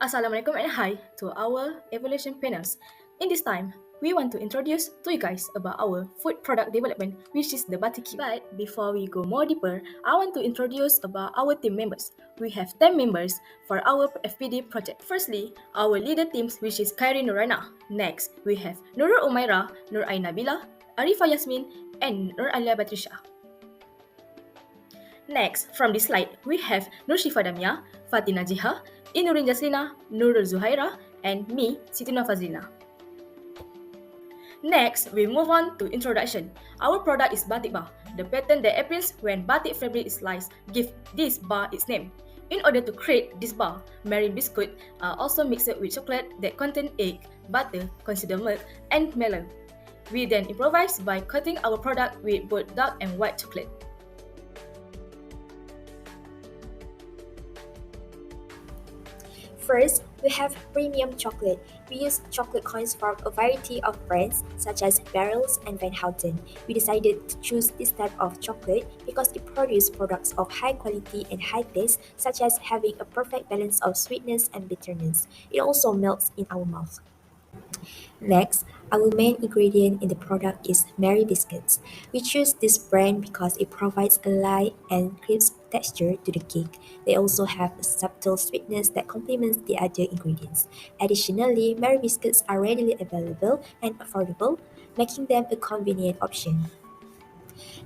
Assalamualaikum and hi to our evaluation panels. In this time, we want to introduce to you guys about our food product development, which is the Batik. But before we go more deeper, I want to introduce about our team members. We have 10 members for our FPD project. Firstly, our leader teams, which is Khairi Nurana. Next, we have Nurul Umaira, Nur Ain Nabila, Arifa Yasmin, and Nur Alia Batrisha. Next, from this slide, we have Nur Shifa Damia, Fatina Jiha, Inurin Jaslina, Nurul Zuhaira, and me, Sitina Fazlina. Next, we move on to introduction. Our product is Batik Bar. The pattern that appears when batik fabric is sliced gives this bar its name. In order to create this bar, marine biscuit are also mixed with chocolate that contain egg, butter, considered milk, and melon. We then improvise by coating our product with both dark and white chocolate. First, we have premium chocolate. We use chocolate coins from a variety of brands such as Barrels and Van Houten. We decided to choose this type of chocolate because it produces products of high quality and high taste, such as having a perfect balance of sweetness and bitterness. It also melts in our mouth. Next, our main ingredient in the product is Mary Biscuits. We choose this brand because it provides a light and crisp texture to the cake. They also have a subtle sweetness that complements the other ingredients. Additionally, Mary Biscuits are readily available and affordable, making them a convenient option.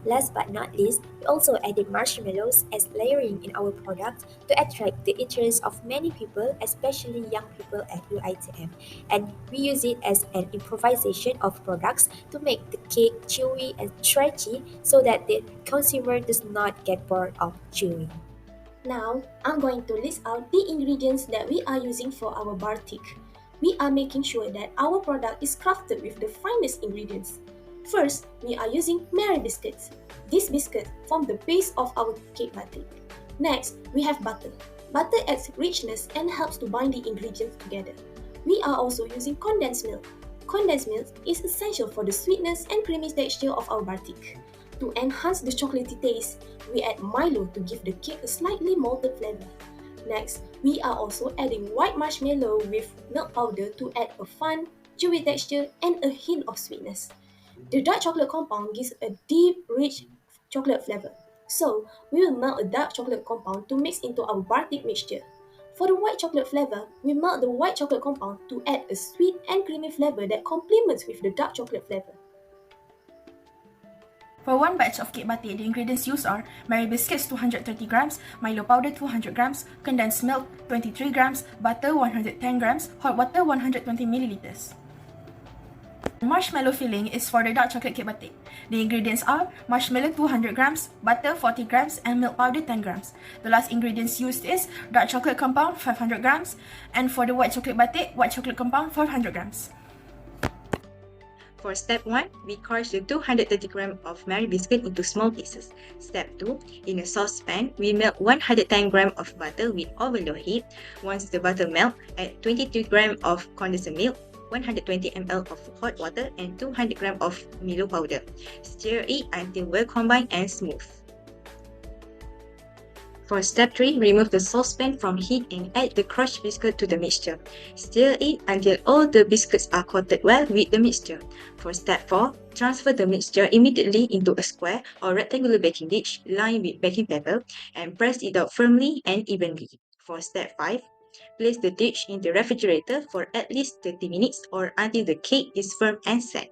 Last but not least, we also added marshmallows as layering in our product to attract the interest of many people, especially young people at UITM. And we use it as an improvisation of products to make the cake chewy and stretchy so that the consumer does not get bored of chewing. Now, I'm going to list out the ingredients that we are using for our Bartique. We are making sure that our product is crafted with the finest ingredients. First, we are using Mary biscuits. This biscuit form the base of our cake batik. Next, we have butter. Butter adds richness and helps to bind the ingredients together. We are also using condensed milk. Condensed milk is essential for the sweetness and creamy texture of our batik. To enhance the chocolatey taste, we add Milo to give the cake a slightly malted flavor. Next, we are also adding white marshmallow with milk powder to add a fun, chewy texture and a hint of sweetness. The dark chocolate compound gives a deep, rich chocolate flavor. So, we will melt a dark chocolate compound to mix into our Bartik mixture. For the white chocolate flavor, we melt the white chocolate compound to add a sweet and creamy flavor that complements with the dark chocolate flavor. For one batch of cake batik, the ingredients used are Mary biscuits 230 grams, Milo powder 200 grams, condensed milk 23 grams, butter 110 grams, hot water 120 milliliters. Marshmallow filling is for the dark chocolate cake batik. The ingredients are marshmallow 200 grams, butter 40 grams, and milk powder 10 grams. The last ingredients used is dark chocolate compound 500 grams, and for the white chocolate batik, white chocolate compound 500 grams. For step 1, we crush the 230 grams of Mary biscuit into small pieces. Step 2, in a saucepan, we melt 110 grams of butter with over-low heat. Once the butter melts, add 22 grams of condensed milk, 120 ml of hot water, and 200 grams of Milo powder. Stir it until well combined and smooth. For step 3, remove the saucepan from heat and add the crushed biscuit to the mixture. Stir it until all the biscuits are coated well with the mixture. For step 4, transfer the mixture immediately into a square or rectangular baking dish lined with baking paper and press it out firmly and evenly. For step 5, place the dish in the refrigerator for at least 30 minutes or until the cake is firm and set.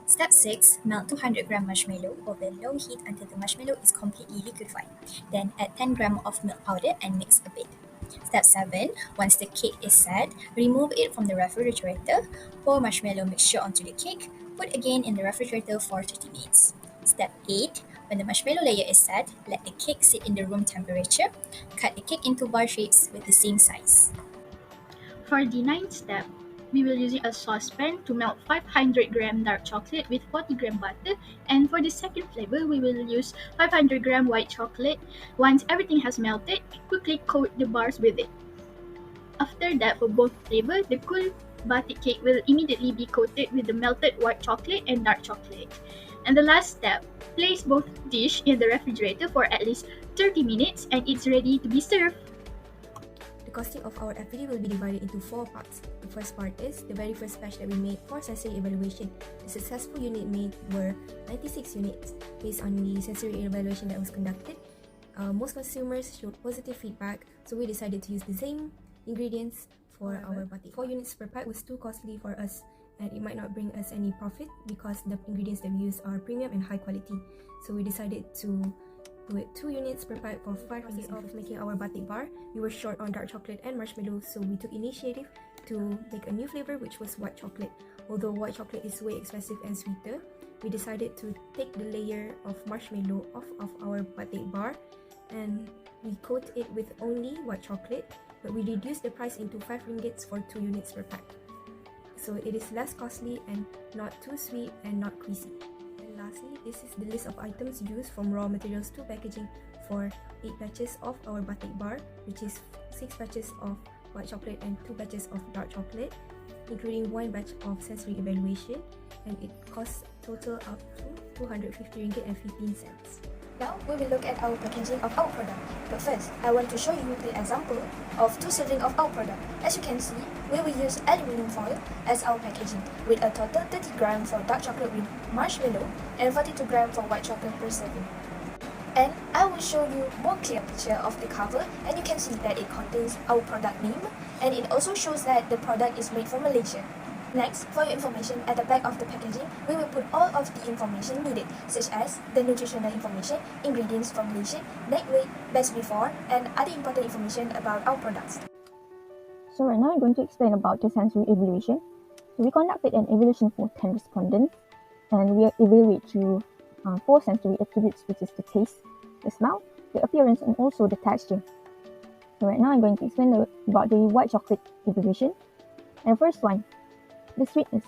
Step 6. Melt 200 gram marshmallow over low heat until the marshmallow is completely liquefied. Then add 10 gram of milk powder and mix a bit. Step 7. Once the cake is set, remove it from the refrigerator, pour marshmallow mixture onto the cake, put again in the refrigerator for 30 minutes. Step 8. When the marshmallow layer is set, let the cake sit in the room temperature. Cut the cake into bar shapes with the same size. For the ninth step, we will use a saucepan to melt 500 gram dark chocolate with 40 gram butter, and for the second flavor, we will use 500 gram white chocolate. Once everything has melted, quickly coat the bars with it. After that, for both flavors, the cool batik cake will immediately be coated with the melted white chocolate and dark chocolate. And the last step, place both dish in the refrigerator for at least 30 minutes and it's ready to be served. The costing of our FPD will be divided into 4 parts. The first part is the very first batch that we made for sensory evaluation. The successful unit made were 96 units. Based on the sensory evaluation that was conducted, most consumers showed positive feedback, so we decided to use the same ingredients for our batik. 4 units per pack was too costly for us, and it might not bring us any profit because the ingredients that we use are premium and high quality. So we decided to put 2 units per pack for 5 process of making our batik bar. We were short on dark chocolate and marshmallow, so we took initiative to make a new flavor, which was white chocolate. Although white chocolate is way expensive and sweeter, we decided to take the layer of marshmallow off of our batik bar, and we coat it with only white chocolate, but we reduced the price into 5 ringgits for 2 units per pack. So it is less costly and not too sweet and not greasy. And lastly, this is the list of items used from raw materials to packaging for 8 batches of our batik bar, which is 6 batches of white chocolate and 2 batches of dark chocolate, including 1 batch of sensory evaluation, and it costs total up to 250 ringgit and 15 cents. Now we will look at our packaging of our product. But first, I want to show you the example of 2 serving of our product. As you can see, we will use aluminum foil as our packaging, with a total 30 gram for dark chocolate with marshmallow and 42 gram for white chocolate per serving. And I will show you more clear picture of the cover, and you can see that it contains our product name, and it also shows that the product is made from Malaysia. Next, for your information, at the back of the packaging, we will put all of the information needed, such as the nutritional information, ingredients formulation, net weight, best before, and other important information about our products. So right now I'm going to explain about the sensory evaluation. So we conducted an evaluation for 10 respondents, and we evaluate through 4 sensory attributes, which is the taste, the smell, the appearance, and also the texture. So right now I'm going to explain about the white chocolate evaluation. And the first one, the sweetness.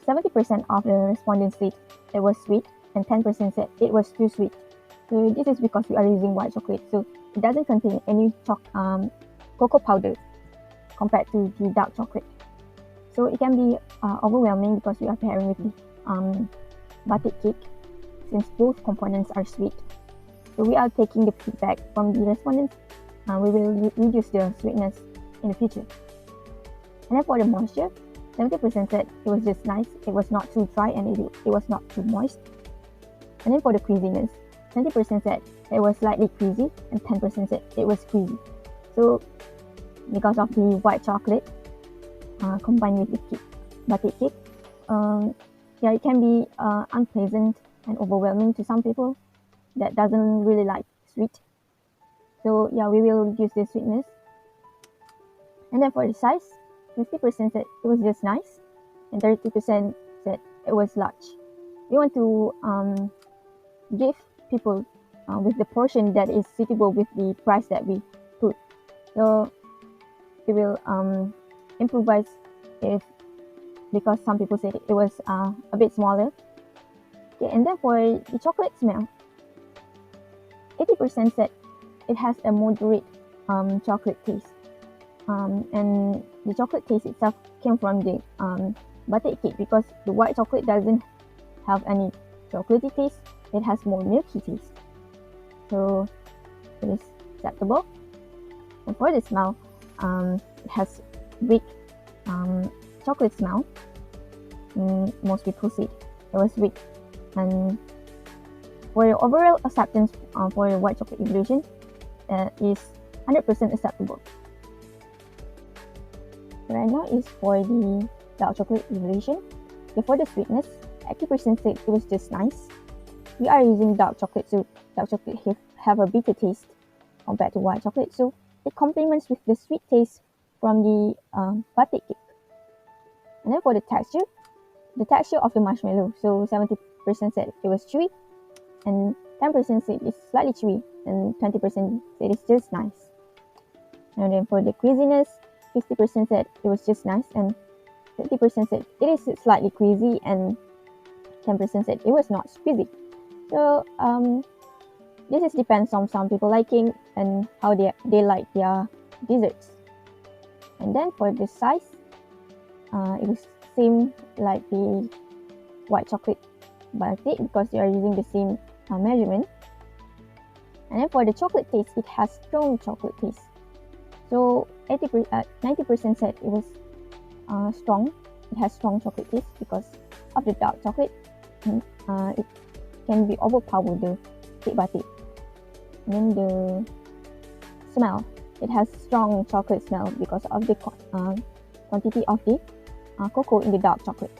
70% of the respondents said it was sweet, and 10% said it was too sweet. So this is because we are using white chocolate, so it doesn't contain any cocoa powder compared to the dark chocolate. So it can be overwhelming because we are pairing with the batik cake, since both components are sweet. So we are taking the feedback from the respondents. We will reduce the sweetness in the future. And then for the moisture, 70% said it was just nice, it was not too dry, and it was not too moist. And then for the creasiness, 20% said it was slightly creasy, and 10% said it was greasy. So because of the white chocolate combined with the batik cake, it can be unpleasant and overwhelming to some people that doesn't really like sweet. So we will reduce the sweetness. And then for the size, 50% said it was just nice, and 30% said it was large. We want to give people with the portion that is suitable with the price that we put. So we will improvise because some people said it was a bit smaller. Okay, and then for the chocolate smell, 80% said it has a moderate chocolate taste. And the chocolate taste itself came from the batik cake, because the white chocolate doesn't have any chocolatey taste, it has more milky taste. So it is acceptable. And for the smell, it has weak chocolate smell. Most people say it was weak. And for the overall acceptance for the white chocolate evaluation is 100% acceptable. Right now is for the dark chocolate evaluation. For the sweetness, 80% said it was just nice. We are using dark chocolate, so dark chocolate have a bitter taste compared to white chocolate, so it complements with the sweet taste from the batik cake. And then for the texture of the marshmallow, so 70% said it was chewy, and 10% said it's slightly chewy, and 20% said it's just nice. And then for the creasiness, 50% said it was just nice, and 50% said it is slightly greasy, and 10% said it was not squeezy. So this depends on some people liking and how they like their desserts. And then for the size, it was same like the white chocolate batik, because they are using the same measurement. And then for the chocolate taste, it has strong chocolate taste. So 90% said it was strong. It has strong chocolate taste because of the dark chocolate. And, it can be overpower the cake batik. And then the smell. It has strong chocolate smell because of the quantity of the cocoa in the dark chocolate.